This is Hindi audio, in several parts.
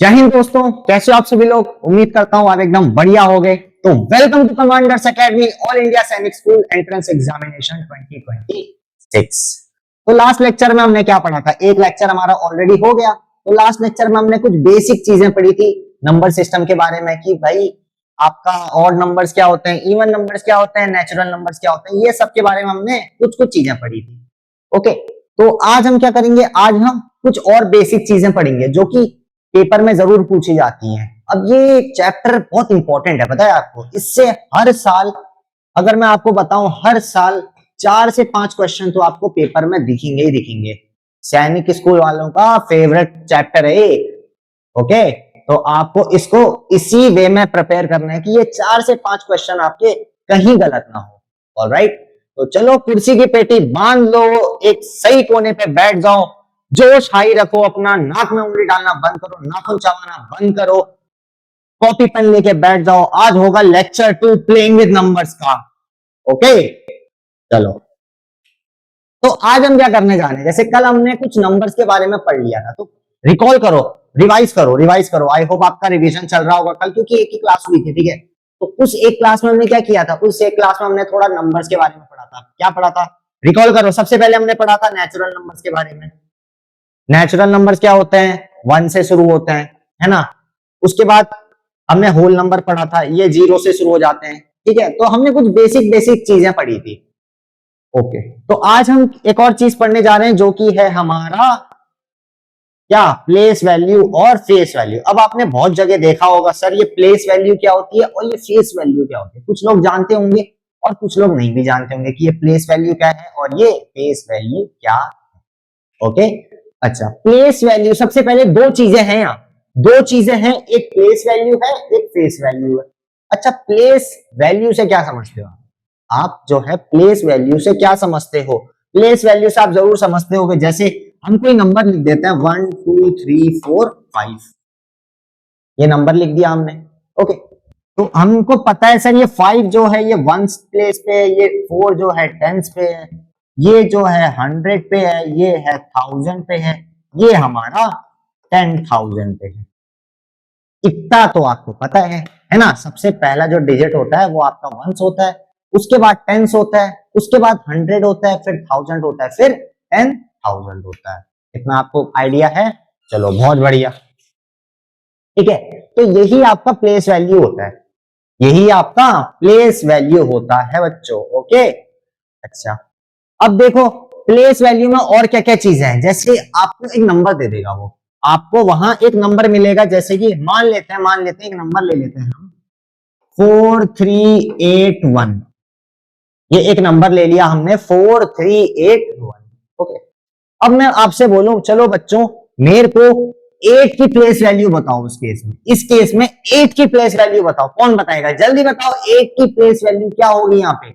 जय हिंद दोस्तों, कैसे हो आप सभी लोग। उम्मीद करता हूँ आप एकदम बढ़िया हो गए। तो welcome to Commanders Academy All India Sainik School Entrance Examination 2026। तो लास्ट लेक्चर में हमने क्या पढ़ा था, एक लेक्चर हमारा ऑलरेडी हो गया। तो लास्ट लेक्चर में हमने कुछ बेसिक चीजें पढ़ी थी नंबर सिस्टम के बारे में कि भाई आपका ऑड नंबर्स क्या होते हैं, इवन नंबर्स क्या होते हैं, नेचुरल नंबर्स क्या होते हैं, ये सब के बारे में हमने कुछ कुछ चीजें पढ़ी थी। ओके, तो आज हम क्या करेंगे, आज हम कुछ और बेसिक चीजें पढ़ेंगे जो कि पेपर में जरूर पूछी जाती हैं। अब ये चैप्टर बहुत इंपॉर्टेंट है, पता है आपको। इससे हर साल, अगर मैं आपको बताऊं, हर साल 4 से 5 क्वेश्चन तो आपको पेपर में दिखेंगे ही दिखेंगे। सैनिक स्कूल वालों का फेवरेट चैप्टर है। ओके, तो आपको इसको इसी वे में प्रिपेयर करना है कि ये 4 से 5 क्वेश्चन आपके कहीं गलत ना हो। ऑलराइट, तो चलो कुर्सी की पेटी बांध लो, एक सही कोने पे बैठ जाओ, जोश हाई रखो, अपना नाक में उंगली डालना बंद करो, नाखून चबाना बंद करो, कॉपी पेन लेके बैठ जाओ। आज होगा लेक्चर 2 प्लेइंग विद नंबर्स का। ओके, चलो। तो आज हम क्या करने जा रहे हैं, जैसे कल हमने कुछ नंबर्स के बारे में पढ़ लिया था, तो रिकॉल करो, रिवाइज करो। आई होप आपका रिवीजन चल रहा होगा कल, क्योंकि एक ही क्लास हुई थी, ठीक है। तो उस एक क्लास में हमने क्या किया था, उस एक क्लास में हमने थोड़ा नंबर्स के बारे में पढ़ा था। क्या पढ़ा था, रिकॉल करो। सबसे पहले हमने पढ़ा था नेचुरल नंबर्स के बारे में। नेचुरल नंबर्स क्या होते हैं, 1 से शुरू होते हैं, है ना। उसके बाद हमने होल नंबर पढ़ा था, ये 0 से शुरू हो जाते हैं, ठीक है। तो हमने कुछ बेसिक बेसिक चीजें पढ़ी थी। ओके, तो आज हम एक और चीज पढ़ने जा रहे हैं जो कि है हमारा क्या, प्लेस वैल्यू और फेस वैल्यू। अब आपने बहुत जगह देखा होगा, सर ये प्लेस वैल्यू क्या होती है और ये फेस वैल्यू क्या होती है। कुछ लोग जानते होंगे और कुछ लोग नहीं भी जानते होंगे कि ये प्लेस वैल्यू क्या है और ये फेस वैल्यू क्या है। ओके, अच्छा, प्लेस वैल्यू, सबसे पहले दो चीजें हैं यहाँ, दो चीजें हैं, एक प्लेस वैल्यू है, एक फेस वैल्यू है। अच्छा, प्लेस वैल्यू से क्या समझते हो आप जो है प्लेस वैल्यू से क्या समझते हो। प्लेस वैल्यू से आप जरूर समझते हो, जैसे हम कोई नंबर लिख देते हैं 1 2 3 4 5, ये नंबर लिख दिया हमने। ओके, तो हमको पता है सर ये 5 जो है ये 1 प्लेस पे है, ये 4 जो है 10 पे है, ये जो है 100 पे है, ये है 1000 पे है, ये हमारा 10,000 पे है। इतना तो आपको पता है ना। सबसे पहला जो डिजिट होता है वो आपका 1 होता है, उसके बाद 10 होता है, उसके बाद 100 होता है, फिर 1000 होता है, फिर 10,000 होता है। इतना आपको आइडिया है, चलो बहुत बढ़िया, ठीक है। तो यही आपका प्लेस वैल्यू होता है, यही आपका प्लेस वैल्यू होता है बच्चों। ओके, अच्छा, अब देखो प्लेस वैल्यू में और क्या क्या चीजें हैं। जैसे आपको एक नंबर दे देगा, वो आपको वहां एक नंबर मिलेगा, जैसे कि मान लेते हैं एक नंबर ले लेते हैं हम 4381, ये एक नंबर ले लिया हमने 4381। ओके, अब मैं आपसे बोलूं, चलो बच्चों मेरे को 8 की प्लेस वैल्यू बताओ। उस केस में, इस केस में 8 की प्लेस वैल्यू बताओ, कौन बताएगा, जल्दी बताओ 8 की प्लेस वैल्यू क्या होगी। यहाँ पे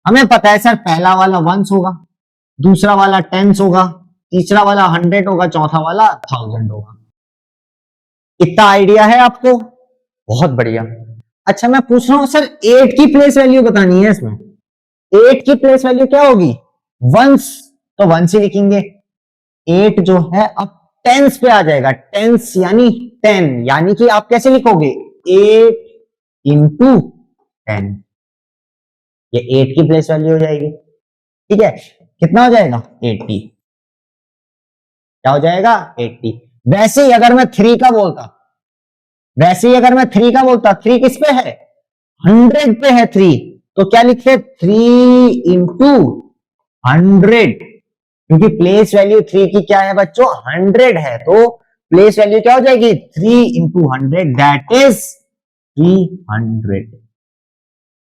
हमें पता है सर, पहला वाला 1 होगा, दूसरा वाला 10 होगा, तीसरा वाला 100 होगा, चौथा वाला 1000 होगा। इतना आइडिया है आपको, बहुत बढ़िया। अच्छा, मैं पूछ रहा हूं सर 8 की प्लेस वैल्यू बतानी है इसमें, 8 की प्लेस वैल्यू क्या होगी, 1, तो 1 ही लिखेंगे। 8 जो है अब 10 पे आ जाएगा, 10 यानी 10, यानी कि आप कैसे लिखोगे 8 इंटू 10, ये 8 की प्लेस वैल्यू हो जाएगी, ठीक है। कितना हो जाएगा 80, क्या हो जाएगा 80। वैसे ही अगर मैं 3 का बोलता, वैसे ही अगर मैं 3 का बोलता, 3 किस पे है, 100 पे है 3, तो क्या लिखते 3 इंटू 100, क्योंकि प्लेस वैल्यू 3 की क्या है बच्चों, 100 है, तो प्लेस वैल्यू क्या हो जाएगी 3 इंटू 100, दैट इज 300।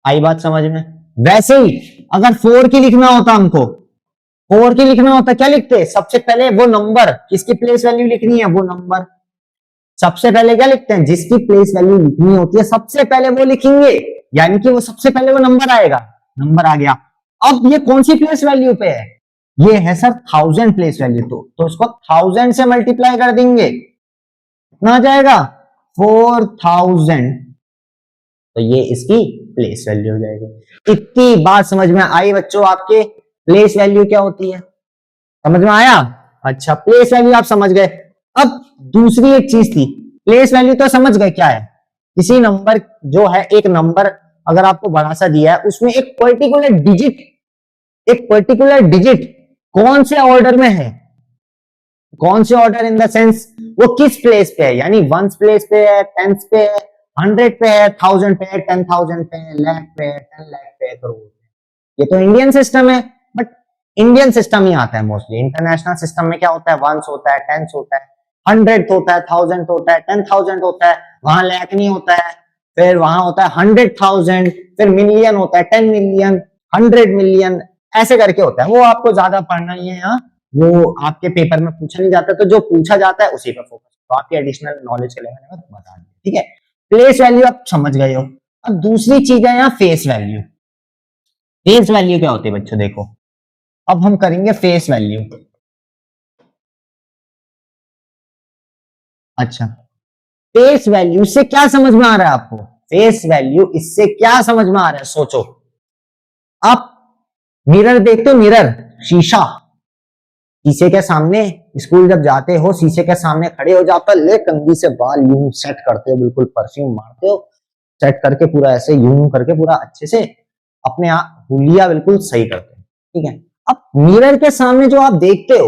आई बात समझ में। वैसे ही अगर 4 की लिखना होता हमको, 4 की लिखना होता, क्या लिखते, सबसे पहले वो नंबर, किसकी प्लेस वैल्यू लिखनी है, वो नंबर सबसे पहले क्या लिखते हैं, जिसकी प्लेस वैल्यू लिखनी होती है सबसे पहले वो लिखेंगे, यानी कि वो सबसे पहले वो नंबर आएगा, नंबर आ गया। अब ये कौन सी प्लेस वैल्यू पे है, ये है सर 1000 प्लेस वैल्यू, तो इसको 1000 से मल्टीप्लाई कर देंगे, कितना आ जाएगा 4000, तो ये इसकी प्लेस वैल्यू हो जाएगी। इतनी बात समझ में आई बच्चों आपके, प्लेस वैल्यू क्या होती है, समझ में आया। अच्छा, प्लेस वैल्यू आप समझ गए। अब दूसरी एक चीज थी, प्लेस वैल्यू तो समझ गए क्या है, किसी नंबर जो है, एक नंबर अगर आपको बड़ा सा दिया है उसमें एक पर्टिकुलर डिजिट कौन से ऑर्डर में है, कौन से ऑर्डर इन द सेंस वो किस प्लेस पे है, यानी वंस प्लेस पे है, टेंस पे है, 100 पे है, 1000 पे है, 10,000 पे है, लाख पे है, 10 लाख पे है, करोड़ पे। ये तो इंडियन सिस्टम है, बट इंडियन सिस्टम ही आता है मोस्टली। इंटरनेशनल सिस्टम में क्या होता है, वंस होता है, टेंस होता है, 100 होता है, 1000 होता है, 10,000 होता है, वहां लाख नहीं होता है, फिर वहां होता है 100,000, फिर मिलियन होता है, 10 मिलियन, 100 मिलियन, ऐसे करके होता है। वो आपको ज्यादा पढ़ना ही है, यहाँ वो आपके पेपर में पूछा नहीं जाता, तो जो पूछा जाता है उसी पर फोकस, तो आपकी एडिशनल नॉलेज के लिए मैंने बता दिया, ठीक है। प्लेस वैल्यू आप समझ गए हो। अब दूसरी चीज है यहाँ फेस वैल्यू। फेस वैल्यू क्या होती है बच्चों, देखो अब हम करेंगे फेस वैल्यू। अच्छा, फेस वैल्यू से क्या समझ में आ रहा है आपको, फेस वैल्यू इससे क्या समझ में आ रहा है, सोचो। आप मिरर देखते हो, मिरर, शीशा, शीशे के सामने स्कूल जब जाते हो, शीशे के सामने खड़े हो जाते हो, ले कंघी से बाल यूं सेट करते हो, बिल्कुल परफ्यूम मारते हो, सेट करके पूरा ऐसे यूं करके पूरा अच्छे से अपने आप हुलिया बिल्कुल सही करते हो, ठीक है। अब मिरर के सामने जो आप देखते हो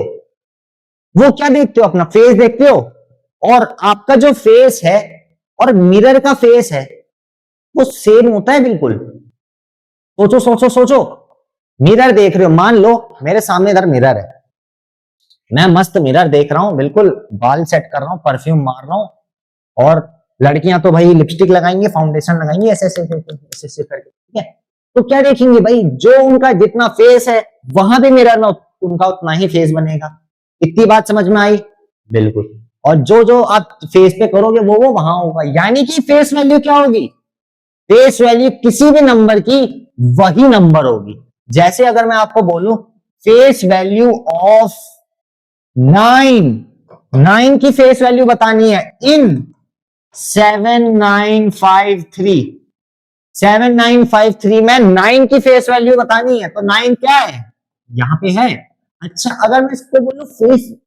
वो क्या देखते हो, अपना फेस देखते हो, और आपका जो फेस है और मिरर का फेस है वो सेम होता है बिल्कुल। सोचो सोचो सोचो, मिरर देख रहे हो, मान लो मेरे सामने इधर मिरर है, मैं मस्त मिरर देख रहा हूं, बिल्कुल बाल सेट कर रहा हूं, परफ्यूम मार रहा हूं, और लड़कियां तो भाई लिपस्टिक लगाएंगी, फाउंडेशन लगाएंगी, ऐसे ऐसे ऐसे करके, ठीक है। तो क्या देखेंगे भाई, जो उनका जितना फेस है वहां भी मिरर में उनका उतना ही फेस बनेगा। इतनी बात समझ में आई, बिल्कुल। और जो जो आप फेस पे करोगे वो वहां होगा, यानी कि फेस वैल्यू क्या होगी, फेस वैल्यू किसी भी नंबर की वही नंबर होगी। जैसे अगर मैं आपको बोलूं फेस वैल्यू ऑफ 9 की फेस वैल्यू बतानी है इन 7953, 7953 में 9 की फेस वैल्यू बतानी है, तो 9 क्या है, यहां पे है। अच्छा, अगर मैं इसको बोलूं फेस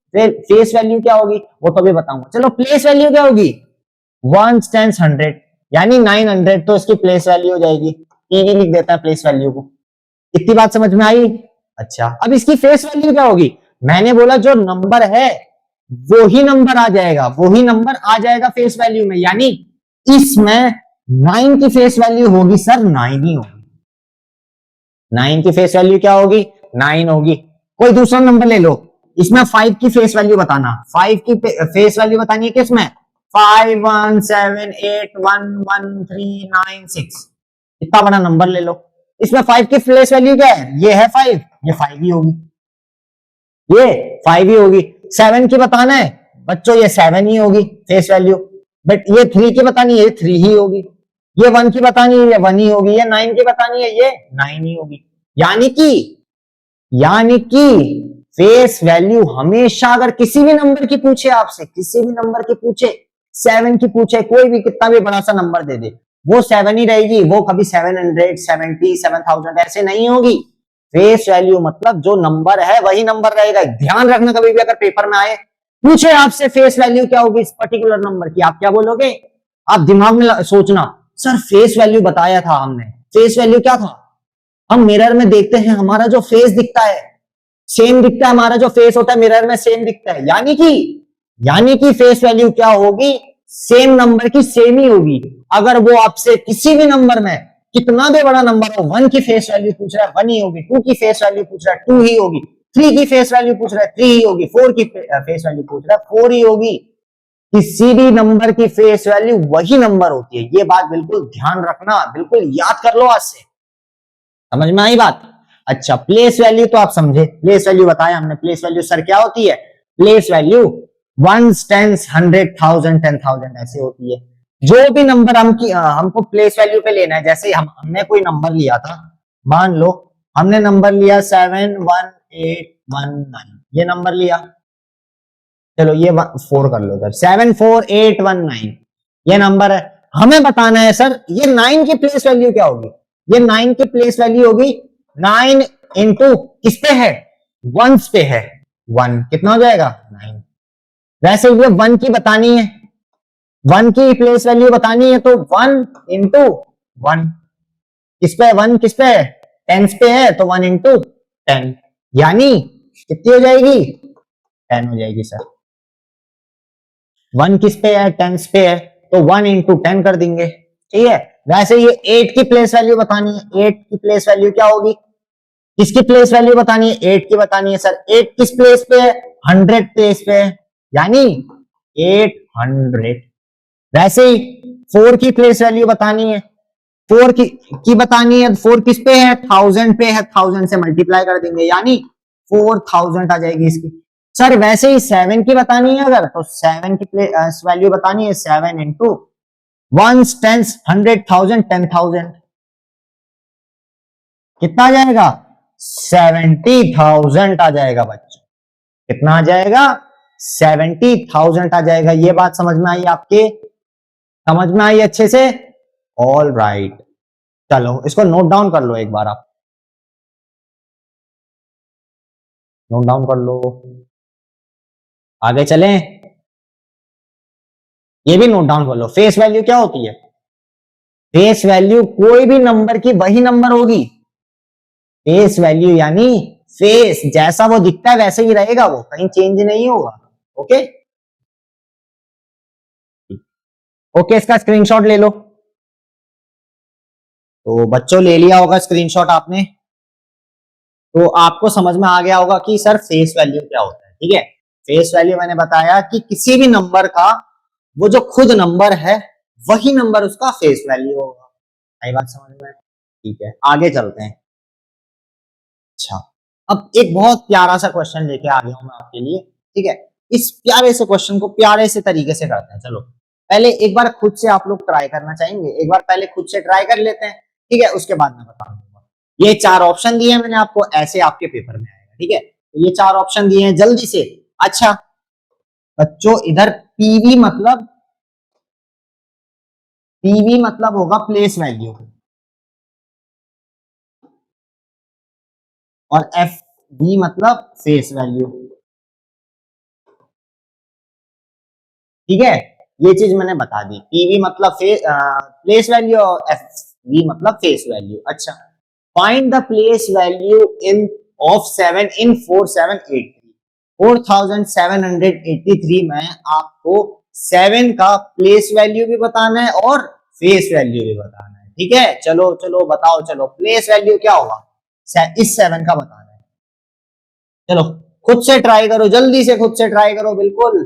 वैल्यू क्या होगी, वो तो भी बताऊंगा। चलो, प्लेस वैल्यू क्या होगी, 1 टेंस 100, यानी 900 तो इसकी प्लेस वैल्यू हो जाएगी, टीवी लिख देता है प्लेस वैल्यू को। इतनी बात समझ में आई। अच्छा, अब इसकी फेस वैल्यू क्या होगी, मैंने बोला जो नंबर है वो ही नंबर आ जाएगा, वो ही नंबर आ जाएगा फेस वैल्यू में, यानी इसमें 9 की फेस वैल्यू होगी सर 9 ही होगी। 9 की फेस वैल्यू क्या होगी, 9 होगी। कोई दूसरा नंबर ले लो, इसमें 5 की फेस वैल्यू बताना, 5 की फेस वैल्यू बतानी है किसमें, 51781139 6, इतना बड़ा नंबर ले लो, इसमें 5 की फेस वैल्यू क्या है, ये है 5, ये 5 ही होगी, ये 5 ही होगी। 7 की बताना है बच्चों, ये 7 ही होगी फेस वैल्यू, बट ये 3 की बतानी है, ये 3 ही होगी। ये 1 की बतानी है, ये 1 ही होगी। ये 9 की बतानी है, ये 9 ही होगी। यानी कि फेस वैल्यू हमेशा, अगर किसी भी नंबर की पूछे आपसे, किसी भी नंबर की पूछे, 7 की पूछे, कोई भी कितना भी बड़ा सा नंबर दे दे, वो 7 ही रहेगी, वो कभी 700, 70, 7000 ऐसे नहीं होगी। फेस वैल्यू मतलब जो नंबर है वही नंबर रहेगा। ध्यान रखना, कभी भी अगर पेपर में आए पूछे आपसे फेस वैल्यू क्या होगी इस पर्टिकुलर नंबर की, आप क्या बोलोगे, आप दिमाग में सोचना, सर फेस वैल्यू बताया था हमने, फेस वैल्यू क्या था, हम मिरर में देखते हैं हमारा जो फेस दिखता है सेम दिखता है, हमारा जो फेस होता है मिरर में सेम दिखता है, यानी कि फेस वैल्यू क्या होगी, सेम नंबर की सेम ही होगी। अगर वो आपसे किसी भी नंबर में कितना भी बड़ा नंबर हो, 1 की फेस वैल्यू पूछ रहा है 1 ही होगी, 2 की फेस वैल्यू पूछ रहा है 2 ही होगी, 3 की फेस वैल्यू पूछ रहा है 3 ही होगी, 4 की फेस वैल्यू पूछ रहा है 4 ही होगी। किसी भी नंबर की फेस वैल्यू वही नंबर होती है, ये बात बिल्कुल ध्यान रखना, बिल्कुल याद कर लो आज से। समझ में आई बात। अच्छा, प्लेस वैल्यू तो आप समझे, प्लेस वैल्यू बताया हमने, प्लेस वैल्यू सर क्या होती है, प्लेस वैल्यू 1 टेंस 100 1000 10,000 ऐसे होती है। जो भी नंबर हमको प्लेस वैल्यू पे लेना है, जैसे हमने कोई नंबर लिया था, मान लो हमने नंबर लिया 71819, ये नंबर लिया, चलो ये 4 कर लो इधर, 74819 ये नंबर है। हमें बताना है सर ये 9 की प्लेस वैल्यू क्या होगी, ये 9 की प्लेस वैल्यू होगी 9 इंटू किस पे है, 1 पे है, 1 कितना हो जाएगा 9। वैसे ये 1 की बतानी है, वन की प्लेस वैल्यू बतानी है तो 1 × 1 किस पे, 1 किस पे है, टेंस पे है, तो 1 × 10 यानी कितनी हो जाएगी, 10 हो जाएगी सर। 1 किस पे है, टेंस पे है, तो 1 × 10 कर देंगे, ठीक है। वैसे ये 8 की प्लेस वैल्यू बतानी है, 8 की प्लेस वैल्यू क्या होगी, किसकी प्लेस वैल्यू बतानी है, 8 की बतानी है सर। 8 किस प्लेस पे है, 100 प्लेस पे है, यानी 800। वैसे ही 4 की प्लेस वैल्यू बतानी है, 4 की बतानी है, 4 किस पे है, 1000 पे है, 1000 से मल्टीप्लाई कर देंगे, यानी 4000 आ जाएगी इसकी। सर वैसे ही 7 की बतानी है अगर, तो 7 की प्लेस वैल्यू बतानी है, 7 × 1 10 100,000 10,000 कितना आ जाएगा, 70,000 आ जाएगा बच्चों। कितना आ जाएगा, 70,000 आ जाएगा। ये बात समझ में आई आपके, समझ में आई अच्छे से, ऑल राइट। चलो इसको नोट डाउन कर लो एक बार, आप नोट डाउन कर लो, आगे चलें। ये भी नोट डाउन कर लो, फेस वैल्यू क्या होती है, फेस वैल्यू कोई भी नंबर की वही नंबर होगी। फेस वैल्यू यानी फेस जैसा वो दिखता है वैसे ही रहेगा, वो कहीं चेंज नहीं होगा। ओके ओके, इसका स्क्रीनशॉट ले लो। तो बच्चों ले लिया होगा स्क्रीनशॉट आपने, तो आपको समझ में आ गया होगा कि सर फेस वैल्यू क्या होता है, ठीक है। फेस वैल्यू मैंने बताया कि किसी भी नंबर का वो जो खुद नंबर है वही नंबर उसका फेस वैल्यू होगा। आई बात समझ में, ठीक है आगे चलते हैं। अच्छा, अब एक बहुत प्यारा सा क्वेश्चन लेके आ गया हूं मैं आपके लिए, ठीक है। इस प्यारे से क्वेश्चन को प्यारे से तरीके से करते हैं। चलो पहले एक बार खुद से आप लोग ट्राई करना चाहेंगे, एक बार पहले खुद से ट्राई कर लेते हैं, ठीक है, उसके बाद मैं बता दूंगा। ये 4 ऑप्शन दिए हैं मैंने आपको, ऐसे आपके पेपर में आएगा, ठीक है। तो ये 4 ऑप्शन दिए हैं जल्दी से। अच्छा बच्चों, इधर पीवी मतलब होगा प्लेस वैल्यू, और एफ बी मतलब फेस वैल्यू, ठीक है। ये चीज मैंने बता दी, पीवी मतलब प्लेस वैल्यू और एफ वी मतलब फेस वैल्यू। अच्छा, find the place value in of 7 इन 4783, 4783 में आपको 7 का प्लेस वैल्यू भी बताना है और फेस वैल्यू भी बताना है, ठीक है। चलो चलो बताओ, चलो प्लेस वैल्यू क्या होगा, इस 7 का बताना है। चलो खुद से ट्राई करो, जल्दी से खुद से ट्राई करो, बिल्कुल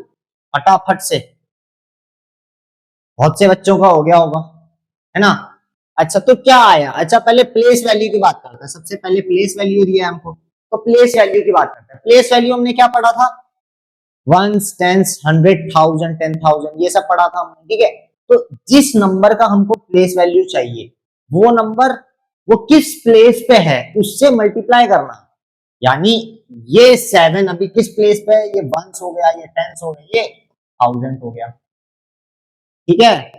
फटाफट से, बहुत से बच्चों का हो गया होगा, है ना। अच्छा तो क्या आया, अच्छा पहले प्लेस वैल्यू की बात करते हैं। सबसे पहले प्लेस वैल्यू दिया है हमको, तो प्लेस वैल्यू की बात करते हैं। प्लेस वैल्यू हमने क्या पढ़ा था, 1 10 100,000 10,000 ये सब पढ़ा था हमने, ठीक है। तो जिस नंबर का हमको प्लेस वैल्यू चाहिए वो नंबर वो किस प्लेस पे है उससे मल्टीप्लाई करना, यानी ये 7 अभी किस प्लेस पे है, ये 1 हो गया, ये 10 हो गया, ये 1000 हो गया, ठीक है।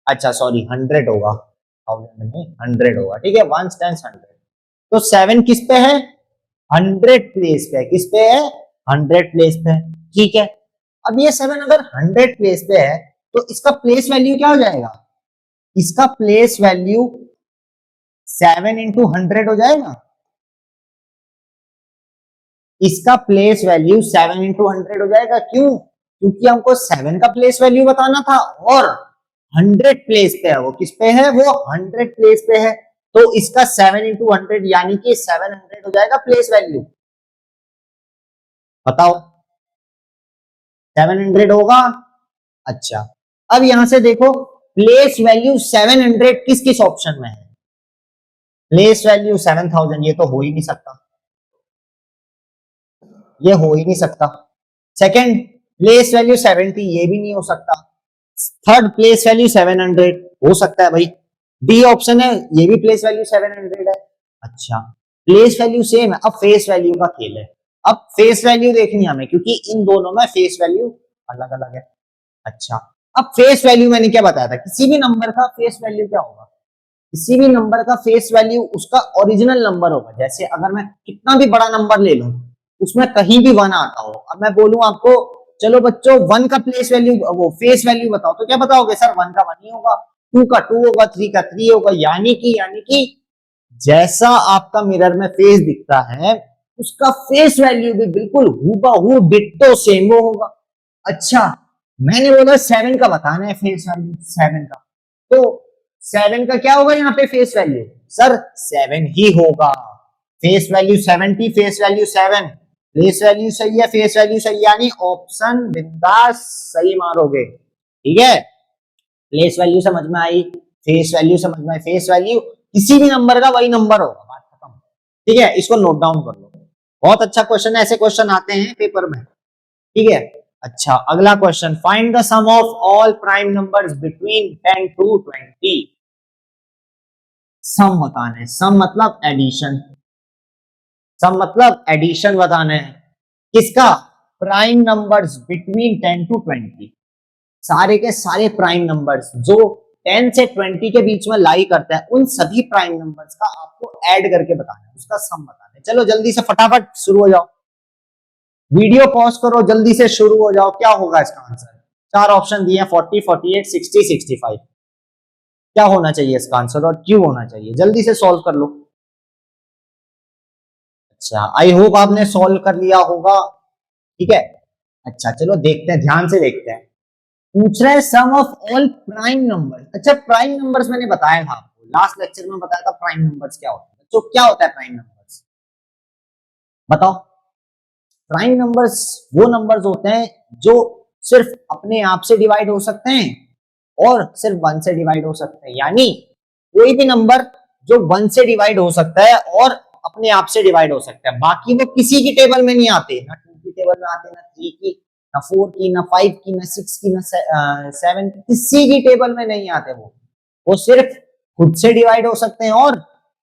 अच्छा सॉरी 100 होगा, 1000 नहीं 100 होगा, ठीक है। 1 10 100, तो 7 किस पे है, 100 प्लेस पे है, किस पे है, 100 प्लेस पे है, ठीक है। अब ये 7 अगर 100 प्लेस पे है तो इसका प्लेस वैल्यू क्या हो जाएगा, इसका प्लेस वैल्यू 7 × 100 हो जाएगा, इसका प्लेस वैल्यू 7 × 100 हो जाएगा। क्यों, क्योंकि हमको 7 का प्लेस वैल्यू बताना था और 100 प्लेस पे है, वो किस पे है, वो 100 प्लेस पे है, तो इसका 7 × 100 यानी कि 700 हो जाएगा प्लेस वैल्यू। बताओ 700 होगा। अच्छा अब यहां से देखो प्लेस वैल्यू 700 किस किस ऑप्शन में है, प्लेस वैल्यू 7000, ये तो हो ही नहीं सकता, ये हो ही नहीं सकता। सेकंड प्लेस वैल्यू 70, ये भी नहीं हो सकता। थर्ड प्लेस वैल्यू 700 हो सकता है भाई, डी ऑप्शन है, ये भी प्लेस वैल्यू 700 है। अच्छा प्लेस वैल्यू सेम है, अब फेस वैल्यू का खेल है। अब फेस वैल्यू देखनी है हमें क्योंकि इन दोनों में फेस वैल्यू अलग अलग है। अच्छा अब फेस वैल्यू मैंने क्या बताया था, किसी भी नंबर का फेस वैल्यू क्या होगा, किसी भी नंबर का फेस वैल्यू उसका ओरिजिनल नंबर होगा। जैसे अगर मैं कितना भी बड़ा नंबर ले लूं उसमें कहीं भी 1 आता हो, अब मैं बोलूं आपको चलो बच्चों 1 का प्लेस वैल्यू, वो फेस वैल्यू बताओ, तो क्या बताओगे सर 1 का 1 ही होगा, 2 का 2 होगा, 3 का 3 होगा, यानी कि जैसा आपका मिरर में फेस दिखता है उसका फेस वैल्यू भी बिल्कुल हूबहू डिट्टो सेम वो होगा। अच्छा, मैंने बोला 7 का बताना है फेस वैल्यू, 7 का, तो 7 का क्या होगा यहाँ पे फेस वैल्यू, सर 7 ही होगा। Face value 70, face value 7, face value सही है, फेस वैल्यू सही, यानी ऑप्शन बिंदास सही मारोगे। ठीक है, प्लेस वैल्यू समझ में आई, फेस वैल्यू समझ में आई, फेस वैल्यू किसी भी नंबर का वही नंबर होगा, बात खत्म। ठीक है, इसको नोट डाउन कर लो, बहुत अच्छा क्वेश्चन है, ऐसे क्वेश्चन आते हैं पेपर में। ठीक है, अच्छा अगला question, find the sum of all prime numbers between 10 to 20। Sum बताना है, सम मतलब एडिशन, सम मतलब एडिशन बताना है, किसका, प्राइम नंबर्स बिटवीन 10 टू 20, सारे के सारे प्राइम नंबर्स जो 10 से 20 के बीच में लाई करता है, उन सभी प्राइम नंबर्स का आपको ऐड करके बताना है, उसका सम बताना है। चलो जल्दी से फटाफट शुरू हो जाओ, वीडियो पॉज करो, जल्दी से शुरू हो जाओ। क्या होगा इसका आंसर, 4 ऑप्शन दिए हैं, 40, 48, 60, 65। क्या होना चाहिए इसका आंसर और क्यों होना चाहिए, जल्दी से सॉल्व कर लो। अच्छा, आई होप आपने सॉल्व कर लिया होगा। ठीक है, अच्छा चलो देखते हैं, ध्यान से देखते हैं। पूछ रहा है सम ऑफ ऑल प्राइम नंबर। अच्छा, प्राइम नंबर्स मैंने बताया था आपको, लास्ट लेक्चर में बताया था प्राइम नंबर्स क्या होता है। तो क्या होता है प्राइम नंबर्स, बताओ। प्राइम नंबर्स वो नंबर्स होते हैं जो सिर्फ अपने आप से डिवाइड हो सकते हैं और सिर्फ 1 से डिवाइड हो सकते हैं, यानी कोई भी नंबर जो 1 से डिवाइड हो सकता है और अपने आप से डिवाइड हो सकता है, बाकी वो किसी की टेबल में नहीं आते, ना 2 की टेबल में आते, ना 3 की, ना 4 की, ना 5 की, ना 6 की, ना 7 की, किसी की टेबल में नहीं आते। वो सिर्फ खुद से डिवाइड हो सकते हैं और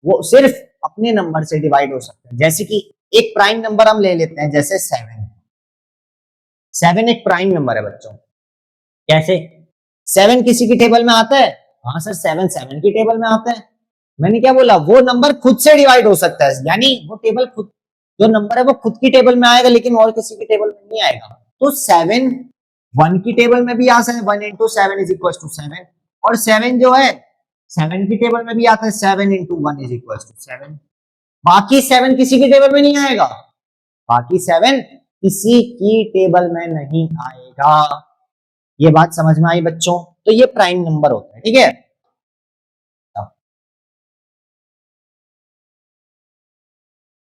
वो सिर्फ अपने नंबर से डिवाइड हो सकते हैं। जैसे कि एक प्राइम नंबर हम ले लेते हैं, जैसे 7। 7 एक प्राइम नंबर है बच्चों। कैसे, 7 किसी की टेबल में आता है, हाँ सर 7 7 की टेबल में आता है। मैंने क्या बोला, वो नंबर खुद से डिवाइड हो सकता है, यानी वो टेबल खुद, जो नंबर है वो खुद की टेबल में आएगा लेकिन और किसी की टेबल में नहीं आएगा। तो 7 1 की टेबल में भी आ सकता है, 1 into 7 is equals to 7, और 7 जो है 7 की टेबल में भी आता है, 7 into 1 is equals to 7। बाकी 7 किसी की टेबल में नहीं आएगा, बाकी 7 किसी की टेबल में नहीं आएगा। ये बात समझ में आई बच्चों, तो ये प्राइम नंबर होता है। ठीक है,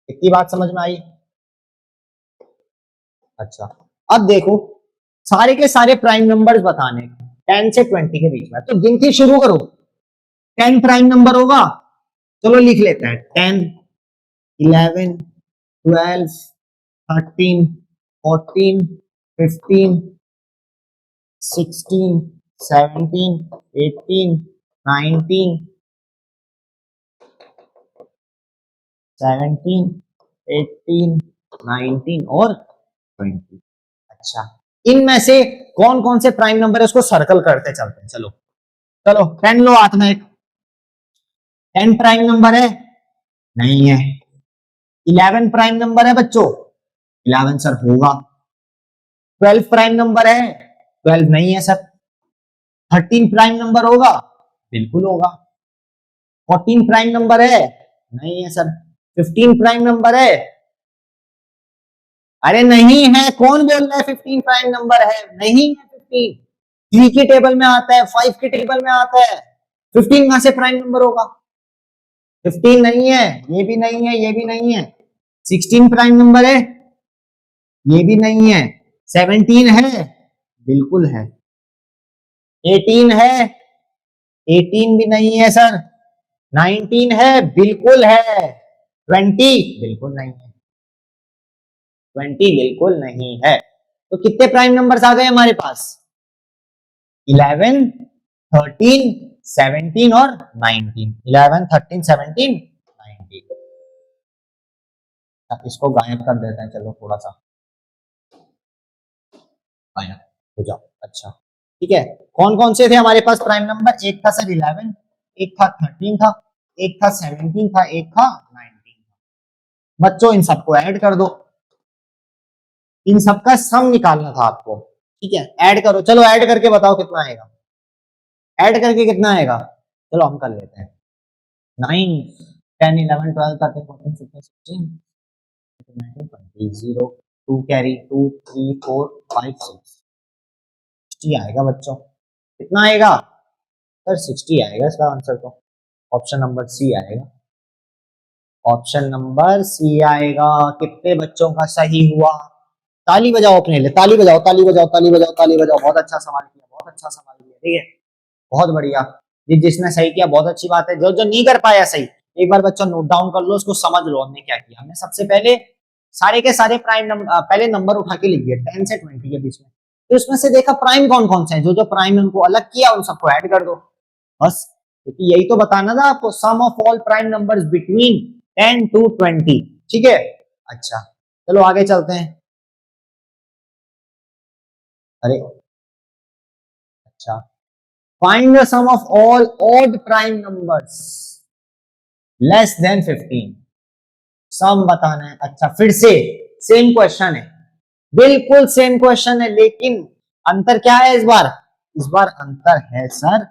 इतनी बात समझ में आई। अच्छा, अब देखो सारे के सारे प्राइम नंबर्स बताने 10 से 20 के बीच में, तो गिनती शुरू करो। 10 प्राइम नंबर होगा, चलो लिख लेते हैं, 10, 11, 12, 13, 14, 15, 16, 17, 18, 19, 17, 18, 19 और 20। अच्छा, इनमें से कौन कौन से प्राइम नंबर है उसको सर्कल करते चलते हैं। चलो चलो, पेन लो हाथ में, एक 10 प्राइम नंबर है, नहीं है। 11 प्राइम नंबर है बच्चों, 11 सर होगा। 12 प्राइम नंबर है, 12 नहीं है सर। 13 प्राइम नंबर होगा, बिल्कुल होगा। 14 प्राइम नंबर है, नहीं है सर। 15 प्राइम नंबर है, अरे नहीं है, कौन बोल रहा है 15 प्राइम नंबर है, नहीं है। 15 3 की टेबल में आता है, 5 की टेबल में आता है, 15 कहां से प्राइम नंबर होगा। 15 नहीं है, ये भी नहीं है, ये भी नहीं है। 16 प्राइम नंबर है, ये भी नहीं है। 17 है, बिल्कुल है। 18 है, 18 भी नहीं है सर। 19 है, बिल्कुल है। 20 बिल्कुल नहीं है, 20 बिल्कुल नहीं है। तो कितने प्राइम नंबर्स आ गए हमारे पास, 11, 13, 17 और 19। 11, 13, 17, 19। अब इसको गायब कर देते हैं, चलो थोड़ा सा गायब हो जाओ। अच्छा ठीक है, कौन कौन से थे हमारे पास प्राइम नंबर, एक था सर 11, एक था 13 था, एक था 17 था, एक था 19 था। बच्चों इन सबको ऐड कर दो, इन सबका सम निकालना था आपको, ठीक है। ऐड करो, चलो ऐड करके बताओ कितना आएगा, ऐड करके कितना आएगा, चलो हम कर लेते हैं। 9 10 11 12 13 14 15 16 19 20 0 2 कैरी 2 3 4 5 6 60 आएगा बच्चों। कितना आएगा सर? 60 आएगा इसका आंसर। तो ऑप्शन नंबर सी आएगा, ऑप्शन नंबर सी आएगा। कितने बच्चों का सही हुआ? ताली बजाओ अपने लिए, ताली बजाओ, ताली बजाओ, ताली बजाओ, ताली बजाओ। बहुत अच्छा सवाल किया, बहुत अच्छा सवाल किया, ठीक है, बहुत बढ़िया। जिसने सही किया बहुत अच्छी बात है। जो जो नहीं कर पाया सही, एक बार बच्चों नोट डाउन कर लो, उसको समझ लो हमने क्या किया। हमने सबसे पहले सारे के सारे प्राइम नंबर, पहले नंबर उठा के लिख दिए 10 से 20 के बीच में। तो उसमें से देखा प्राइम कौन कौन से हैं, जो जो प्राइम है उनको अलग किया, उन सबको ऐड कर दो बस। क्योंकि यही तो बताना था आपको, sum of all prime numbers between 10 to 20, ठीक है। अच्छा चलो आगे चलते हैं। अरे अच्छा, find the sum of all odd prime numbers less than 15। Sum बताना है। अच्छा फिर से सेम क्वेश्चन है, बिल्कुल सेम क्वेश्चन है, लेकिन अंतर क्या है इस बार? इस बार अंतर है सर,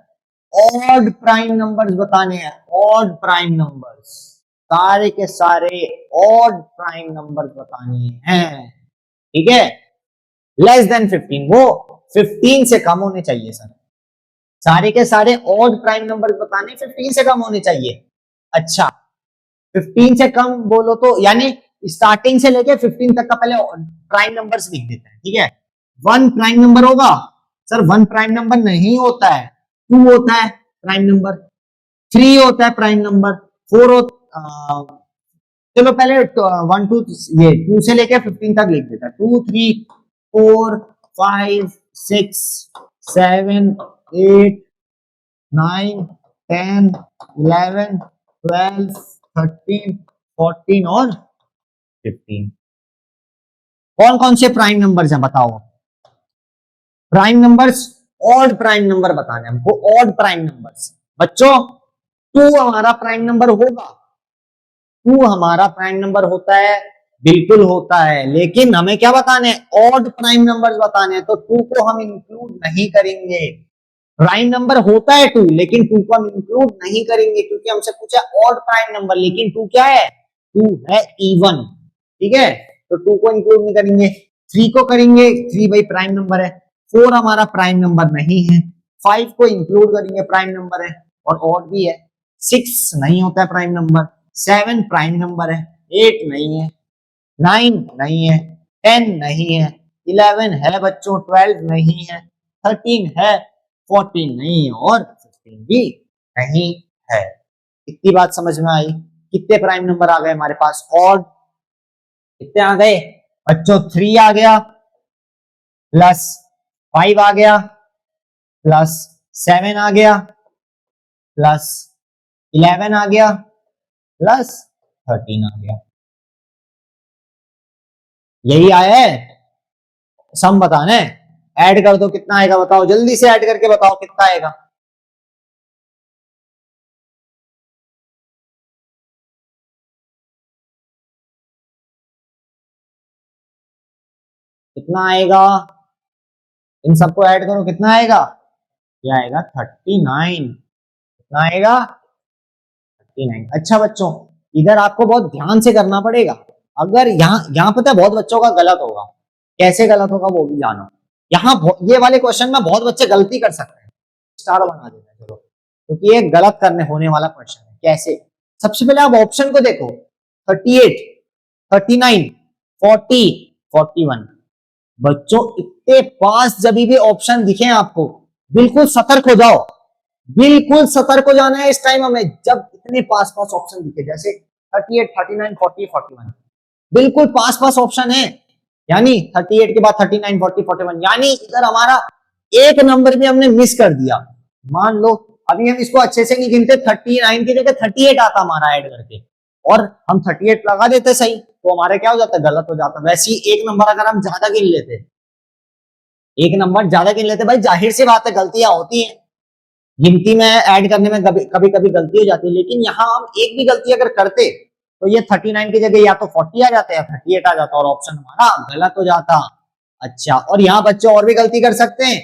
ऑड प्राइम नंबर्स बताने हैं, ऑड प्राइम नंबर्स, सारे के सारे ऑड प्राइम नंबर्स बताने हैं, ठीक है। लेस देन 15, वो 15 से कम होने चाहिए सर। सारे के सारे ऑड प्राइम नंबर्स बताने, 15 से कम होने चाहिए। अच्छा 15 से कम बोलो तो यानी स्टार्टिंग से लेके 15 तक का पहले प्राइम नंबर्स लिख देते हैं, ठीक है। 1 प्राइम नंबर होगा सर, 1 प्राइम नंबर नहीं होता है, 2 होता है प्राइम नंबर, 3 होता है प्राइम नंबर, 4 चलो पहले 1 2 ये 2 से लेके 15 तक लिख देता है। 2 3 4 5 6 7 8 9 10 11 12 13 14 और 15। कौन कौन से प्राइम नंबर्स हैं बताओ? Prime numbers, odd prime number बताने हमको, ऑड प्राइम नंबर्स। बच्चों 2 हमारा प्राइम नंबर होगा, 2 हमारा प्राइम नंबर होता है, बिल्कुल होता है, लेकिन हमें क्या बताने हैं? ऑड प्राइम नंबर्स बताने हैं। तो 2 को हम इंक्लूड नहीं करेंगे। प्राइम नंबर होता है 2, लेकिन 2 को हम इंक्लूड नहीं करेंगे, क्योंकि हमसे पूछा ऑड प्राइम नंबर, लेकिन 2 क्या है? 2 है इवन, ठीक है। तो 2 को इंक्लूड नहीं करेंगे। 3 को करेंगे, 3 भाई प्राइम नंबर है। 4 हमारा प्राइम नंबर नहीं है। 5 को इंक्लूड करेंगे, प्राइम नंबर है और ऑड भी है। 6 नहीं होता है प्राइम नंबर। 7 प्राइम नंबर है। 8 नहीं है। 9 नहीं है। 10 नहीं है। 11 है बच्चों। 12 नहीं है। 13 है। 14 नहीं है और 15 भी नहीं है। इतनी बात समझ में आई? कितने प्राइम नंबर आ गए हमारे पास? ऑड कितने आ गए बच्चों? 3 आ गया, प्लस 5 आ गया, प्लस 7 आ गया, प्लस 11 आ गया, प्लस 13 आ गया। यही आया है सम बताने। ऐड कर दो, कितना आएगा बताओ, जल्दी से ऐड करके बताओ कितना आएगा। कितना आएगा? इन सबको ऐड करो, कितना आएगा? ये आएगा 39। कितना आएगा? 39। अच्छा बच्चों इधर आपको बहुत ध्यान से करना पड़ेगा। अगर यहाँ पता है बहुत बच्चों का गलत होगा। कैसे गलत होगा वो भी जानो। यहाँ ये वाले क्वेश्चन में बहुत बच्चे गलती कर सकते हैं। स्टार बना देना चलो, क्योंकि ये गलत करने होने वाला क्वेश्चन है। कैसे? सबसे पहले आप ऑप्शन को देखो, 38 39 40 41। बच्चों इतने पास जब भी ऑप्शन दिखे आपको, बिल्कुल सतर्क हो जाओ, बिल्कुल सतर्क हो जाना है इस टाइम हमें। जब इतने पास पास ऑप्शन दिखे, जैसे 38 39 40 41, बिल्कुल पास पास ऑप्शन है, यानी 38 के बाद 39 40 41, यानी इधर हमारा एक नंबर भी हमने मिस कर दिया। मान लो अभी हम इसको अच्छे से नहीं गिनते, 39 की जगह 38 आता हमारा ऐड करके, और हम 38 लगा देते सही, तो हमारा क्या हो जाता? गलत हो जाता। वैसे ही एक नंबर अगर हम ज्यादा गिन लेते, एक नंबर ज्यादा गिन लेते, भाई जाहिर सी बात है गलतियां होती हैं, गिनती में ऐड करने में कभी कभी गलती हो जाती है, लेकिन यहां हम एक भी गलती अगर करते तो ये 39 की जगह या तो 40 आ जाता है या 38 आ जाता, और ऑप्शन हमारा गलत हो जाता। अच्छा, और यहाँ बच्चे और भी गलती कर सकते हैं,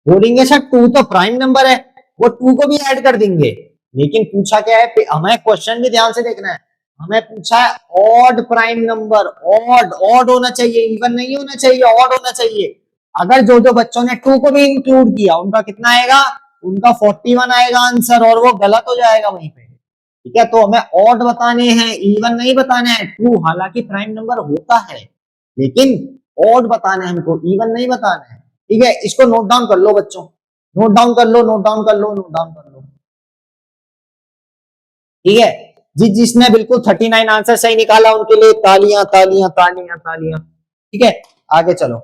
बोलेंगे सर 2 तो प्राइम नंबर है, वो 2 को भी ऐड कर देंगे, लेकिन पूछा क्या है, हमें क्वेश्चन भी ध्यान से देखना है, हमें पूछा है odd prime number, odd odd होना चाहिए, इवन नहीं होना चाहिए, ऑड होना चाहिए। अगर जो जो बच्चों ने 2 को भी इंक्लूड किया उनका कितना आएगा, उनका 41 आएगा आंसर, और वो गलत हो जाएगा वहीं पे। ठीक है, तो हमें ऑड बताने हैं, इवन नहीं बताना है। 2 हालांकि प्राइम नंबर होता है, लेकिन ऑड बताना है हमको, इवन नहीं बताना है। ठीक है, इसको नोट डाउन कर लो बच्चों, नोट डाउन कर लो, नोट डाउन कर लो, नोट डाउन कर लो। ठीक है, जिसने बिल्कुल 39 आंसर सही निकाला उनके लिए तालियां तालियां तालियां तालियां। ठीक है, आगे चलो।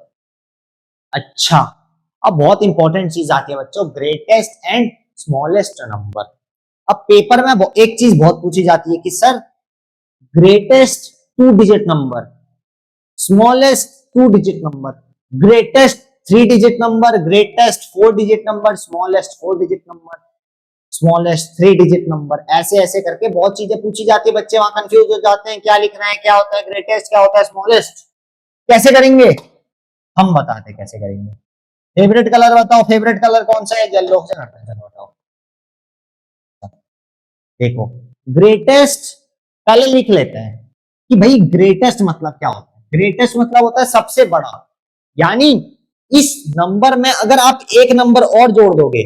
अच्छा, अब बहुत इंपॉर्टेंट चीज आती है बच्चों, ग्रेटेस्ट एंड स्मॉलेस्ट नंबर। अब पेपर में एक चीज बहुत पूछी जाती है कि sir greatest 2 digit number, smallest 2 digit number, greatest 3 digit number, greatest 4 digit number, smallest 4 digit number, smallest 3 digit number, ऐसे ऐसे करके बहुत चीजें पूछी जाती है, बच्चे वहां कंफ्यूज हो जाते हैं, क्या लिखना है, क्या होता है ग्रेटेस्ट, क्या होता है स्मॉलेस्ट, कैसे करेंगे, हम बताते हैं कैसे करेंगे। फेवरेट कलर बताओ, फेवरेट कलर कौन सा है, येलो से करते हैं, चलो बताओ। देखो, ग्रेटेस्ट पहले लिख लेते हैं कि भाई ग्रेटेस्ट मतलब क्या होता है, ग्रेटेस्ट मतलब होता है सबसे बड़ा, यानी इस नंबर में अगर आप एक नंबर और जोड़ दोगे,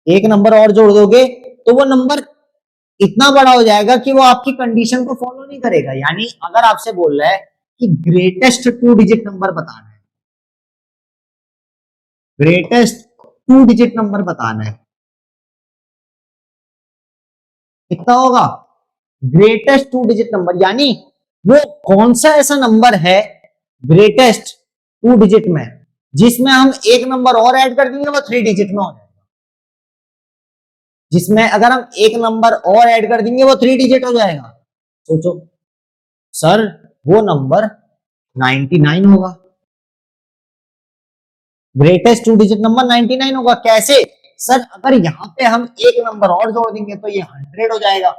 एक नंबर और जोड़ दोगे, तो वो नंबर इतना बड़ा हो जाएगा कि वो आपकी कंडीशन को फॉलो नहीं करेगा। यानी अगर आपसे बोल रहा है कि ग्रेटेस्ट 2 डिजिट नंबर बताना है, ग्रेटेस्ट 2 डिजिट नंबर बताना है, कितना होगा, ग्रेटेस्ट 2 डिजिट नंबर, यानी वो कौन सा ऐसा नंबर है ग्रेटेस्ट 2 डिजिट में जिसमें हम एक नंबर और ऐड कर देंगे वो 3 डिजिट में हो जाएगा, जिसमें अगर हम एक नंबर और ऐड कर देंगे वो 3 डिजिट हो जाएगा। सोचो सर, वो नंबर 99 होगा, ग्रेटेस्ट 2 डिजिट नंबर 99 होगा। कैसे सर, अगर यहां पे हम एक नंबर और जोड़ देंगे तो ये 100 हो जाएगा,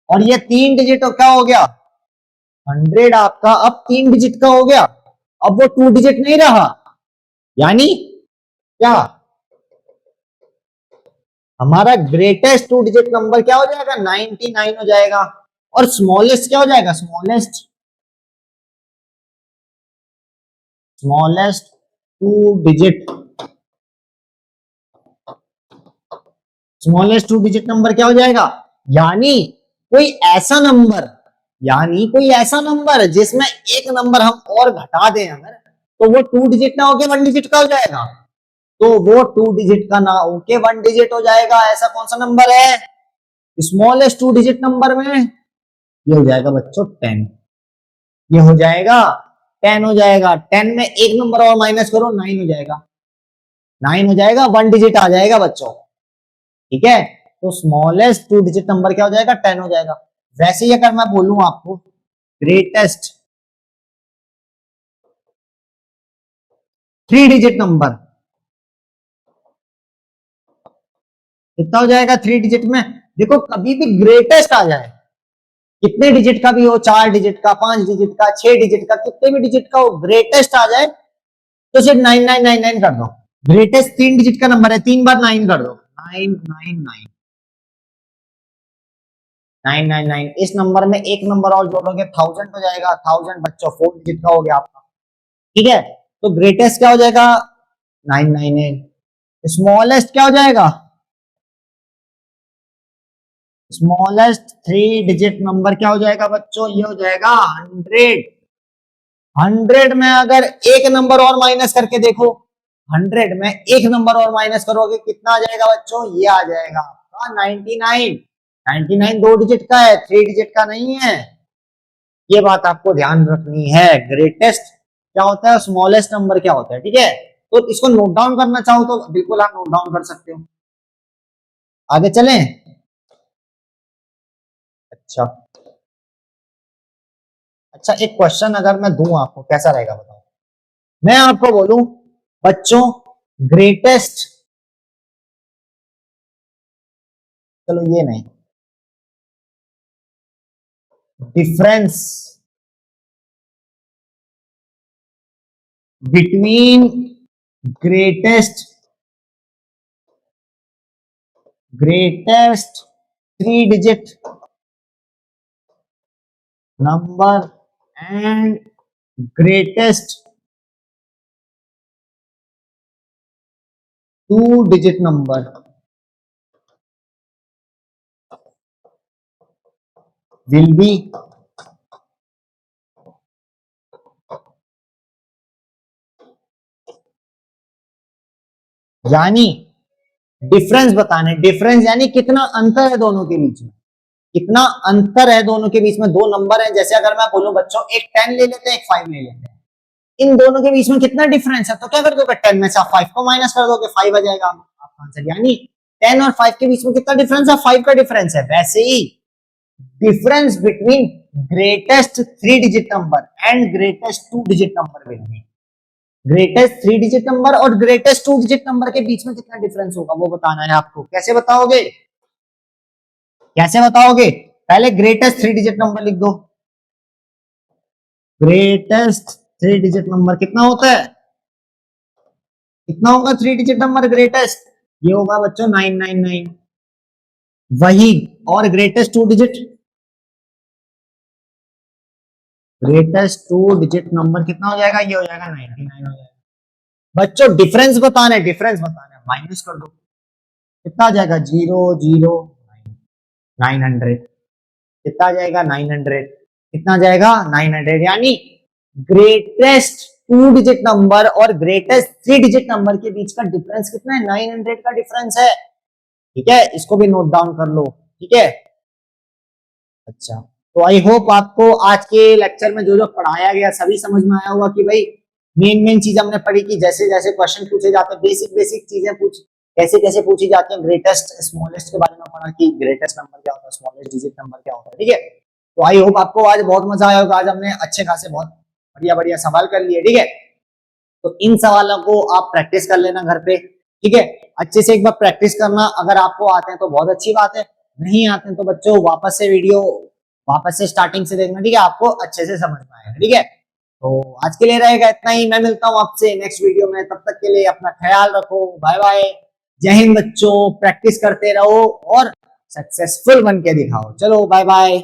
और ये 3 डिजिट क्या हो गया, 100 आपका अब 3 डिजिट का हो गया, अब वो 2 डिजिट नहीं रहा, यानी क्या, हमारा ग्रेटेस्ट 2 डिजिट नंबर क्या हो जाएगा, 99 हो जाएगा, और स्मॉलेस्ट क्या हो जाएगा, smallest, smallest 2 digit, smallest 2 digit number क्या हो जाएगा, यानी कोई ऐसा नंबर, यानी कोई ऐसा नंबर जिसमें एक नंबर हम और घटा दें अगर, तो वो 2 डिजिट ना होके 1 डिजिट का हो जाएगा, तो वो 2 डिजिट का ना होके 1 डिजिट हो जाएगा। ऐसा कौन सा नंबर है स्मॉलेस्ट 2 डिजिट नंबर में, ये हो जाएगा बच्चों 10, ये हो जाएगा 10 हो जाएगा, 10 में एक नंबर और माइनस करो 9 हो जाएगा, 9 हो जाएगा, 1 डिजिट आ जाएगा बच्चों। ठीक है, तो स्मॉलेस्ट 2 डिजिट नंबर क्या हो जाएगा, 10 हो जाएगा। वैसे ही अगर मैं बोलूं आपको ग्रेटेस्ट 3 डिजिट नंबर कितना हो जाएगा, 3 डिजिट में, देखो कभी भी ग्रेटेस्ट आ जाए, कितने डिजिट का भी हो, 4 डिजिट का, 5 डिजिट का, 6 डिजिट का, कितने भी डिजिट का हो, ग्रेटेस्ट आ जाए तो सिर्फ 9999 कर दो। ग्रेटेस्ट 3 डिजिट का नंबर है, 3 बार 9 कर दो, 999 999, इस नंबर में एक नंबर और जोड़ोगे 1000 हो जाएगा, 1000 बच्चों 4 डिजिट का हो गया आपका। ठीक है, तो ग्रेटेस्ट क्या हो जाएगा 998, स्मॉलेस्ट क्या हो जाएगा, स्मॉलेस्ट 3 डिजिट नंबर क्या हो जाएगा बच्चों, ये हो जाएगा 100। 100 में अगर एक नंबर और माइनस करके देखो, 100 में एक नंबर और माइनस करोगे कितना आ जाएगा बच्चों, ये आ जाएगा आपका 99। 99 2 डिजिट का है, 3 डिजिट का नहीं है, ये बात आपको ध्यान रखनी है। ग्रेटेस्ट क्या होता है, स्मॉलेस्ट नंबर क्या होता है। ठीक है, तो इसको नोट डाउन करना चाहो तो बिल्कुल आप नोट डाउन कर सकते हो। आगे चलें। अच्छा, अच्छा एक क्वेश्चन अगर मैं दूं आपको कैसा रहेगा बताओ, मैं आपको बोलूं बच्चों ग्रेटेस्ट, चलो ये नहीं, difference between greatest three digit number and greatest two digit number will B यानी डिफरेंस बताने, डिफरेंस यानी कितना अंतर है दोनों के बीच में, कितना अंतर है दोनों के बीच में, दो नंबर है। जैसे अगर मैं बोलूं बच्चों एक 10 ले लेते हैं एक 5 ले लेते हैं, इन दोनों के बीच में कितना डिफरेंस है, तो क्या कर दोगे 10 में से आप 5 को माइनस कर दोगे, 5 आ जाएगा आपका आंसर। यानी 10 और 5 के बीच में कितना डिफरेंस है, 5 का डिफरेंस है। वैसे ही difference between greatest three digit number and greatest two digit number will be, greatest three digit number और ग्रेटेस्ट टू डिजिट नंबर के बीच में कितना डिफरेंस होगा वो बताना है आपको। कैसे बताओगे, कैसे बताओगे, पहले ग्रेटेस्ट थ्री डिजिट नंबर लिख दो। ग्रेटेस्ट थ्री डिजिट नंबर कितना होता है, कितना होगा थ्री डिजिट नंबर ग्रेटेस्ट, ये होगा बच्चों 999। वही और greatest two digit, greatest two digit number कितना हो जाएगा, ये हो जाएगा 99 हो जाएगा। बच्चों डिफरेंस बताना है, डिफरेंस बताना है, माइनस कर दो, कितना आ जाएगा 00900, कितना आ जाएगा 900, कितना आ जाएगा 900। यानी ग्रेटेस्ट टू डिजिट नंबर और ग्रेटेस्ट थ्री डिजिट नंबर के बीच का डिफरेंस कितना है, 900 का डिफरेंस है। ठीक है, इसको भी नोट डाउन कर लो। ठीक है, अच्छा, तो आई होप आपको आज के लेक्चर में जो जो पढ़ाया गया सभी समझ में आया होगा कि भाई मेन मेन चीज हमने पढ़ी कि जैसे जैसे क्वेश्चन पूछे जाते हैं, बेसिक बेसिक चीजें कैसे कैसे पूछी जाती है। ग्रेटेस्ट स्मॉलेस्ट के बारे में पढ़ा कि ग्रेटेस्ट नंबर क्या होता है, स्मॉलेस्ट डिजिट नंबर क्या होता है। ठीक है, तो आई होप आपको आज बहुत मजा आया होगा। आज हमने अच्छे खासे बहुत बढ़िया बढ़िया सवाल कर लिए। ठीक है, तो इन सवालों को आप प्रैक्टिस कर लेना घर पे। ठीक है, अच्छे से एक बार प्रैक्टिस करना, अगर आपको आते हैं तो बहुत अच्छी बात है, नहीं आते हैं तो बच्चों वापस से वीडियो वापस से स्टार्टिंग से देखना। ठीक है, आपको अच्छे से समझ में आएगा। ठीक है, तो आज के लिए रहेगा इतना ही, मैं मिलता हूं आपसे नेक्स्ट वीडियो में, तब तक के लिए अपना ख्याल रखो, बाय बाय, जय हिंद बच्चों, प्रैक्टिस करते रहो और सक्सेसफुल बन के दिखाओ। चलो बाय बाय।